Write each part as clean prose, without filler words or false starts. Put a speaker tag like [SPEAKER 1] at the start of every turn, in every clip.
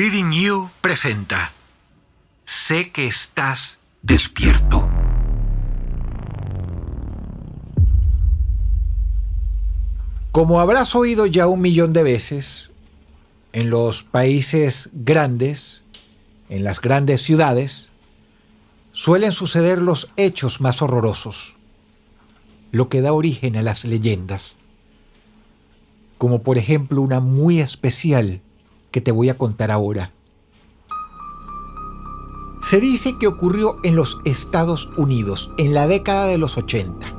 [SPEAKER 1] Reading You presenta Sé que estás despierto.
[SPEAKER 2] Como habrás oído ya 1.000.000 de veces, en los países grandes, en las grandes ciudades, suelen suceder los hechos más horrorosos, lo que da origen a las leyendas, como por ejemplo una muy especial que te voy a contar ahora. Se dice que ocurrió en los Estados Unidos en la década de los 80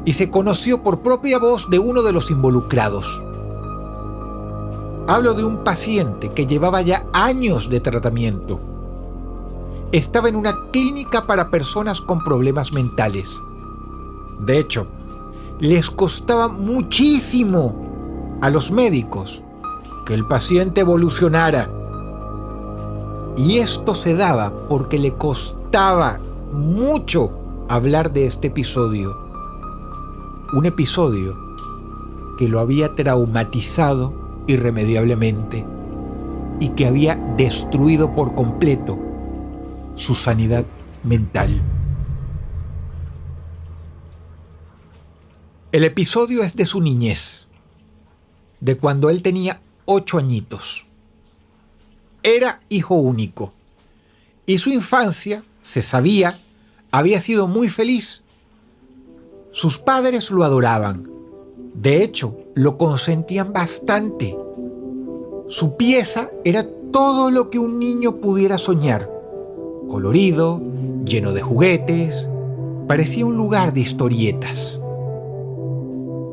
[SPEAKER 2] y se conoció por propia voz de uno de los involucrados. Hablo de un paciente que llevaba ya años de tratamiento. Estaba en una clínica para personas con problemas mentales. De hecho, les costaba muchísimo a los médicos que el paciente evolucionara. Y esto se daba porque le costaba mucho hablar de este episodio. Un episodio que lo había traumatizado irremediablemente y que había destruido por completo su sanidad mental. El episodio es de su niñez, de cuando él tenía 8 añitos. Era hijo único y su infancia, se sabía, había sido muy feliz. Sus padres lo adoraban. De hecho, lo consentían bastante. Su pieza era todo lo que un niño pudiera soñar. Colorido, lleno de juguetes, parecía un lugar de historietas.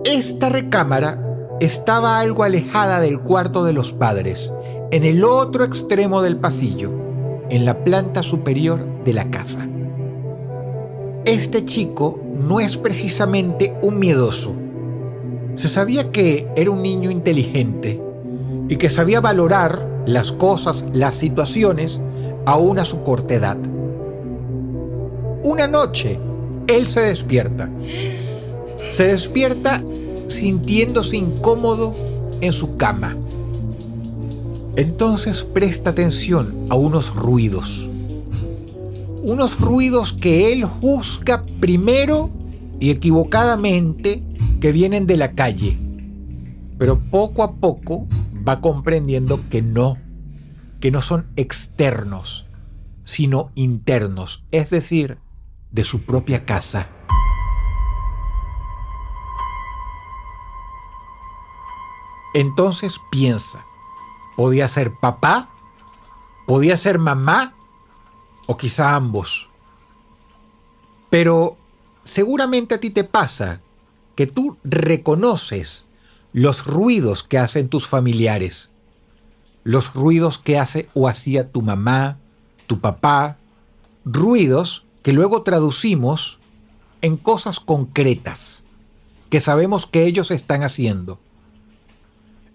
[SPEAKER 2] Esta recámara estaba algo alejada del cuarto de los padres, en el otro extremo del pasillo, en la planta superior de la casa. Este chico no es precisamente un miedoso. Se sabía que era un niño inteligente y que sabía valorar las cosas, las situaciones, aún a su corta edad. Una noche, él se despierta. Se despierta sintiéndose incómodo en su cama. Entonces presta atención a unos ruidos que él juzga primero y equivocadamente que vienen de la calle, pero poco a poco va comprendiendo que no son externos, sino internos, es decir, de su propia casa. Entonces piensa, podía ser papá, podía ser mamá, o quizá ambos. Pero seguramente a ti te pasa que tú reconoces los ruidos que hacen tus familiares, los ruidos que hace o hacía tu mamá, tu papá, ruidos que luego traducimos en cosas concretas que sabemos que ellos están haciendo.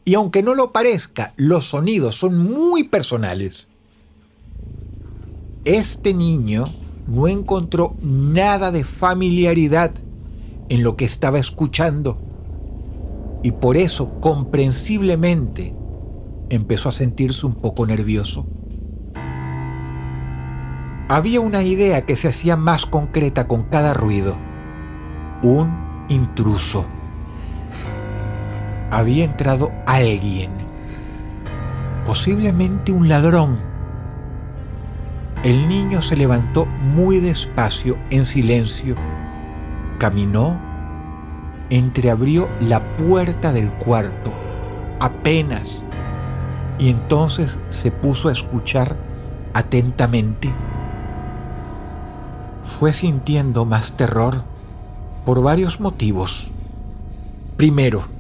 [SPEAKER 2] Y aunque no lo parezca, los sonidos son muy personales. Este niño no encontró nada de familiaridad en lo que estaba escuchando y por eso, comprensiblemente, empezó a sentirse un poco nervioso. Había una idea que se hacía más concreta con cada ruido. Un intruso. Había entrado alguien, posiblemente un ladrón. El niño se levantó muy despacio, en silencio. Caminó, entreabrió la puerta del cuarto, apenas, y entonces se puso a escuchar atentamente. Fue sintiendo más terror por varios motivos. Primero,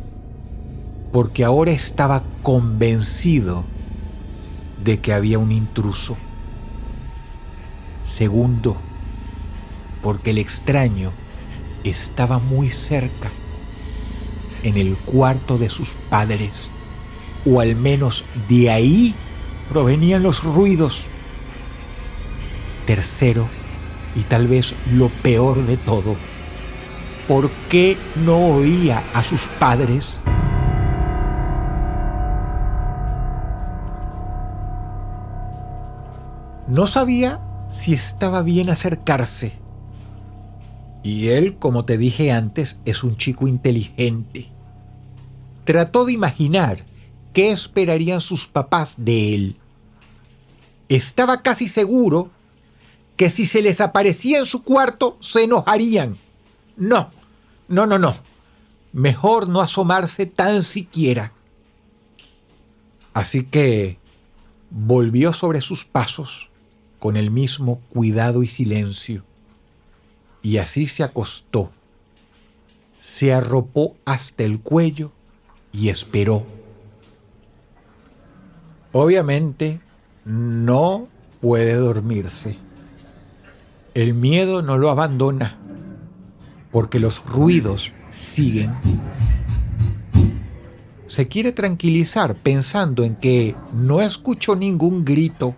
[SPEAKER 2] porque ahora estaba convencido de que había un intruso. Segundo, porque el extraño estaba muy cerca, en el cuarto de sus padres, o al menos de ahí provenían los ruidos. Tercero, y tal vez lo peor de todo, ¿por qué no oía a sus padres? No sabía si estaba bien acercarse. Y él, como te dije antes, es un chico inteligente. Trató de imaginar qué esperarían sus papás de él. Estaba casi seguro que si se les aparecía en su cuarto, se enojarían. No, no, no, no. Mejor no asomarse tan siquiera. Así que volvió sobre sus pasos con el mismo cuidado y silencio. Y así se acostó. Se arropó hasta el cuello y esperó. Obviamente, no puede dormirse. El miedo no lo abandona, porque los ruidos siguen. Se quiere tranquilizar pensando en que no escuchó ningún grito,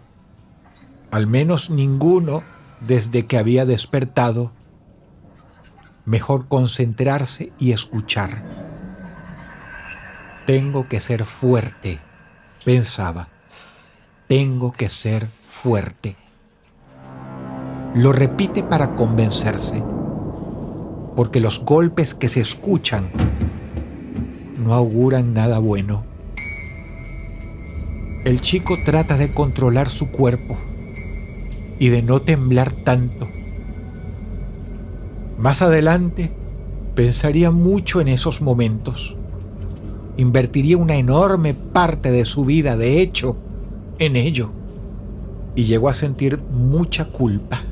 [SPEAKER 2] al menos ninguno desde que había despertado. Mejor concentrarse y escuchar. Tengo que ser fuerte, pensaba. Tengo que ser fuerte. Lo repite para convencerse, porque los golpes que se escuchan no auguran nada bueno. El chico trata de controlar su cuerpo y de no temblar tanto. Más adelante pensaría mucho en esos momentos. Invertiría una enorme parte de su vida, de hecho, en ello. Y llegó a sentir mucha culpa.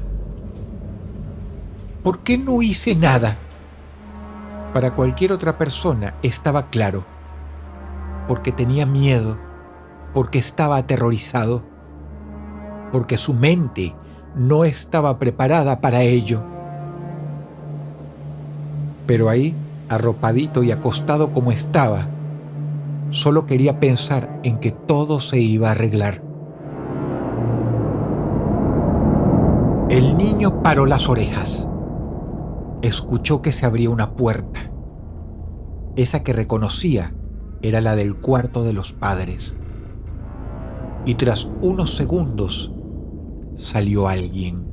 [SPEAKER 2] ¿Por qué no hice nada? Para cualquier otra persona estaba claro. Porque tenía miedo, porque estaba aterrorizado, porque su mente no estaba preparada para ello. Pero ahí, arropadito y acostado como estaba, solo quería pensar en que todo se iba a arreglar. El niño paró las orejas. Escuchó que se abría una puerta. Esa que reconocía era la del cuarto de los padres. Y tras unos segundos salió alguien.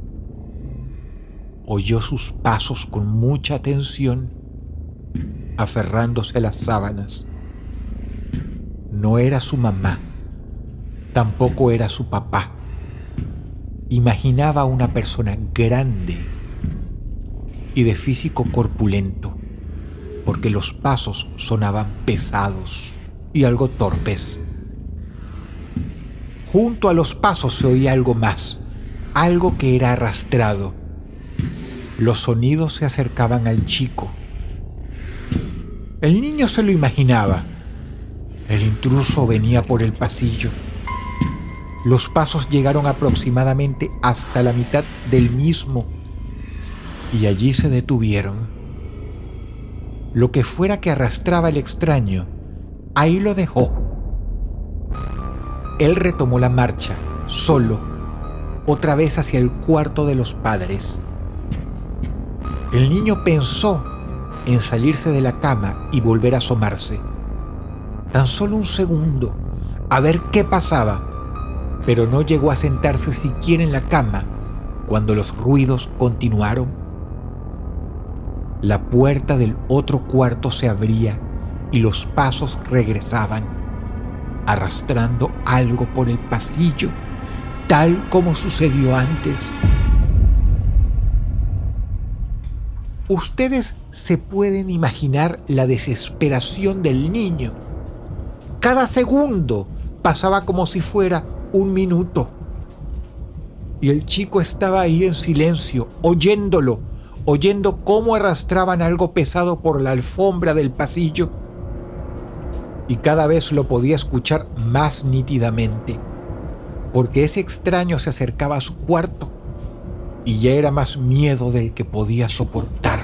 [SPEAKER 2] Oyó sus pasos con mucha atención, aferrándose a las sábanas. No era su mamá, tampoco era su papá. Imaginaba a una persona grande y de físico corpulento, porque los pasos sonaban pesados y algo torpes. Junto a los pasos se oía algo más, algo que era arrastrado. Los sonidos se acercaban al chico. El niño se lo imaginaba. El intruso venía por el pasillo. Los pasos llegaron aproximadamente hasta la mitad del mismo y allí se detuvieron. Lo que fuera que arrastraba el extraño, ahí lo dejó. Él retomó la marcha, solo, otra vez hacia el cuarto de los padres. El niño pensó en salirse de la cama y volver a asomarse. Tan solo un segundo, a ver qué pasaba, pero no llegó a sentarse siquiera en la cama cuando los ruidos continuaron. La puerta del otro cuarto se abría y los pasos regresaban, arrastrando algo por el pasillo, tal como sucedió antes. Ustedes se pueden imaginar la desesperación del niño. Cada segundo pasaba como si fuera un minuto. Y el chico estaba ahí en silencio, oyéndolo, oyendo cómo arrastraban algo pesado por la alfombra del pasillo. Y cada vez lo podía escuchar más nítidamente, porque ese extraño se acercaba a su cuarto y ya era más miedo del que podía soportar.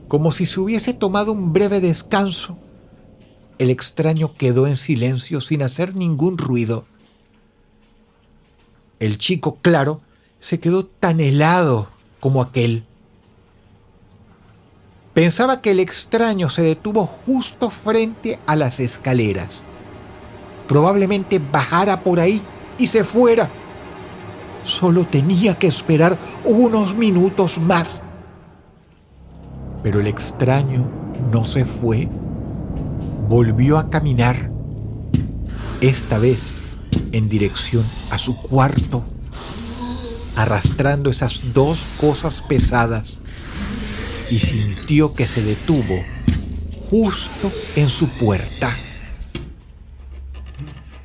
[SPEAKER 2] Como si se hubiese tomado un breve descanso, el extraño quedó en silencio sin hacer ningún ruido. El chico, claro, se quedó tan helado como aquel. Pensaba que el extraño se detuvo justo frente a las escaleras. Probablemente bajara por ahí y se fuera. Solo tenía que esperar unos minutos más. Pero el extraño no se fue. Volvió a caminar, esta vez en dirección a su cuarto, arrastrando esas dos cosas pesadas, y sintió que se detuvo justo en su puerta.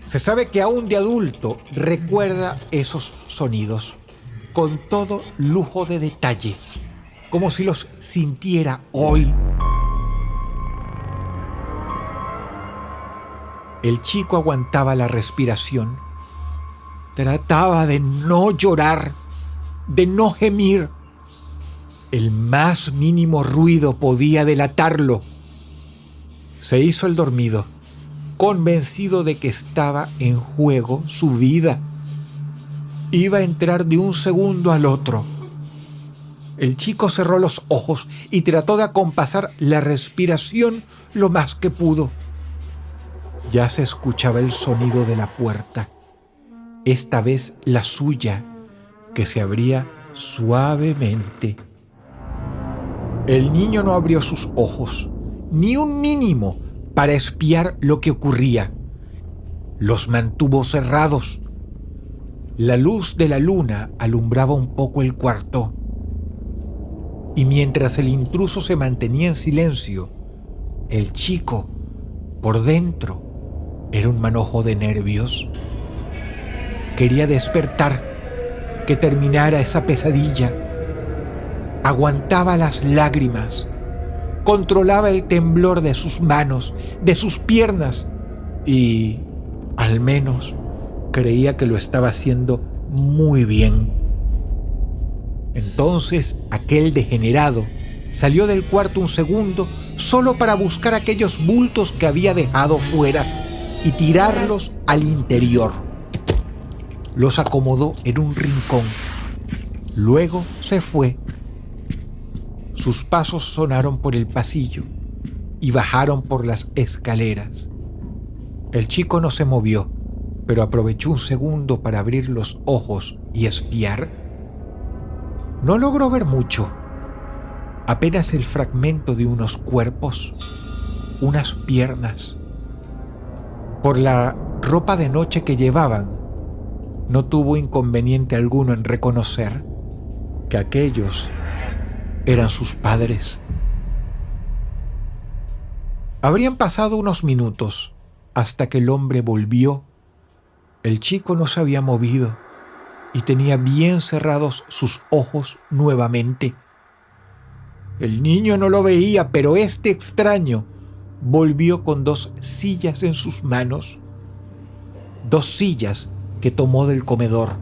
[SPEAKER 2] Se sabe que aún de adulto recuerda esos sonidos con todo lujo de detalle, como si los sintiera hoy. El chico aguantaba la respiración. Trataba de no llorar, de no gemir. El más mínimo ruido podía delatarlo. Se hizo el dormido, convencido de que estaba en juego su vida. Iba a entrar de un segundo al otro. El chico cerró los ojos y trató de acompasar la respiración lo más que pudo. Ya se escuchaba el sonido de la puerta, esta vez la suya, que se abría suavemente. El niño no abrió sus ojos, ni un mínimo, para espiar lo que ocurría. Los mantuvo cerrados. La luz de la luna alumbraba un poco el cuarto. Y mientras el intruso se mantenía en silencio, el chico, por dentro, era un manojo de nervios. Quería despertar, que terminara esa pesadilla. Aguantaba las lágrimas, controlaba el temblor de sus manos, de sus piernas, y, al menos, creía que lo estaba haciendo muy bien. Entonces aquel degenerado salió del cuarto un segundo solo para buscar aquellos bultos que había dejado fuera y tirarlos al interior. Los acomodó en un rincón. Luego se fue. Sus pasos sonaron por el pasillo y bajaron por las escaleras. El chico no se movió, pero aprovechó un segundo para abrir los ojos y espiar. No logró ver mucho, apenas el fragmento de unos cuerpos, unas piernas. Por la ropa de noche que llevaban, no tuvo inconveniente alguno en reconocer que aquellos eran sus padres. Habrían pasado unos minutos hasta que el hombre volvió. El chico no se había movido y tenía bien cerrados sus ojos nuevamente. El niño no lo veía, pero este extraño volvió con dos sillas en sus manos. Dos sillas que tomó del comedor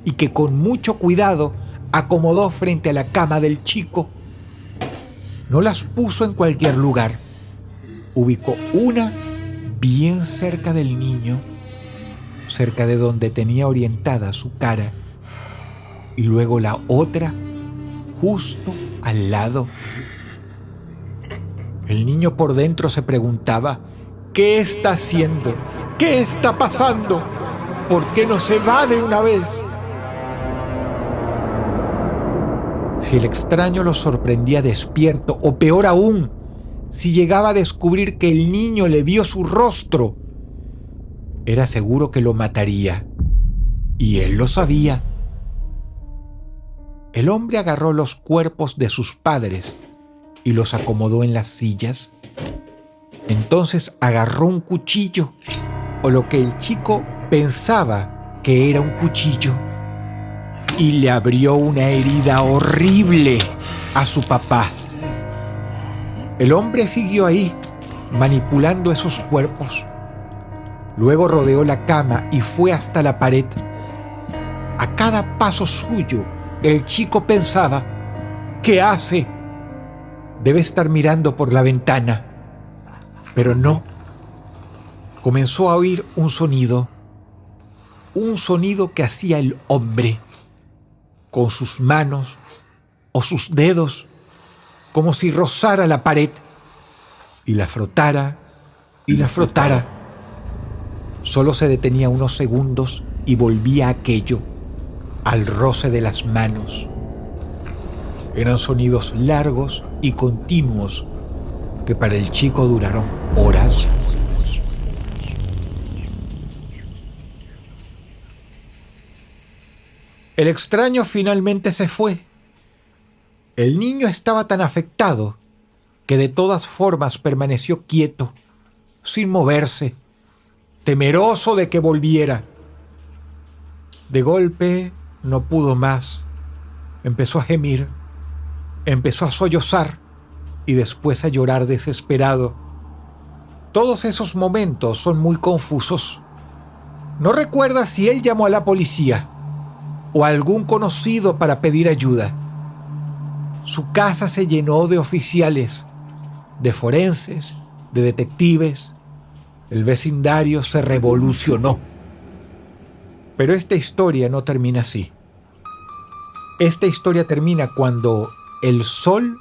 [SPEAKER 2] y que con mucho cuidado acomodó frente a la cama del chico. No las puso en cualquier lugar. Ubicó una bien cerca del niño, cerca de donde tenía orientada su cara, y luego la otra justo al lado. El niño por dentro se preguntaba: ¿qué está haciendo? ¿Qué está pasando? ¿Por qué no se va de una vez? Si el extraño lo sorprendía despierto, o peor aún, si llegaba a descubrir que el niño le vio su rostro, era seguro que lo mataría. Y él lo sabía. El hombre agarró los cuerpos de sus padres y los acomodó en las sillas. Entonces agarró un cuchillo, o lo que el chico pensaba que era un cuchillo, y le abrió una herida horrible a su papá. El hombre siguió ahí, manipulando esos cuerpos. Luego rodeó la cama y fue hasta la pared. A cada paso suyo, el chico pensaba: ¿qué hace? Debe estar mirando por la ventana. Pero no. Comenzó a oír un sonido que hacía el hombre con sus manos o sus dedos, como si rozara la pared y la frotara y la frotara. Solo se detenía unos segundos y volvía aquello al roce de las manos. Eran sonidos largos y continuos que para el chico duraron horas. El extraño finalmente se fue. El niño estaba tan afectado que de todas formas permaneció quieto, sin moverse, temeroso de que volviera. De golpe no pudo más. Empezó a gemir, empezó a sollozar y después a llorar desesperado. Todos esos momentos son muy confusos. No recuerda si él llamó a la policía o a algún conocido para pedir ayuda. Su casa se llenó de oficiales, de forenses, de detectives. El vecindario se revolucionó. Pero esta historia no termina así. Esta historia termina cuando el sol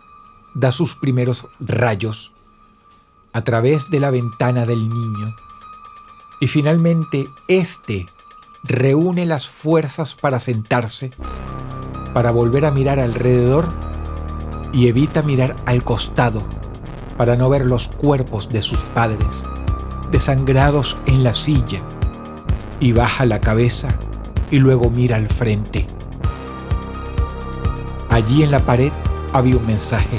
[SPEAKER 2] da sus primeros rayos a través de la ventana del niño y finalmente éste reúne las fuerzas para sentarse, para volver a mirar alrededor y evita mirar al costado para no ver los cuerpos de sus padres desangrados en la silla, y baja la cabeza y luego mira al frente. Allí en la pared había un mensaje.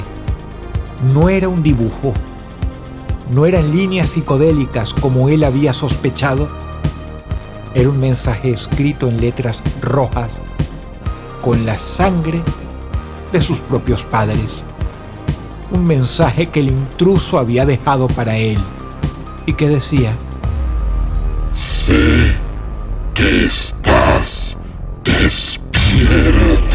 [SPEAKER 2] No era un dibujo, no eran líneas psicodélicas como él había sospechado. Era un mensaje escrito en letras rojas con la sangre de sus propios padres. Un mensaje que el intruso había dejado para él y que decía:
[SPEAKER 3] sé que estás despierto.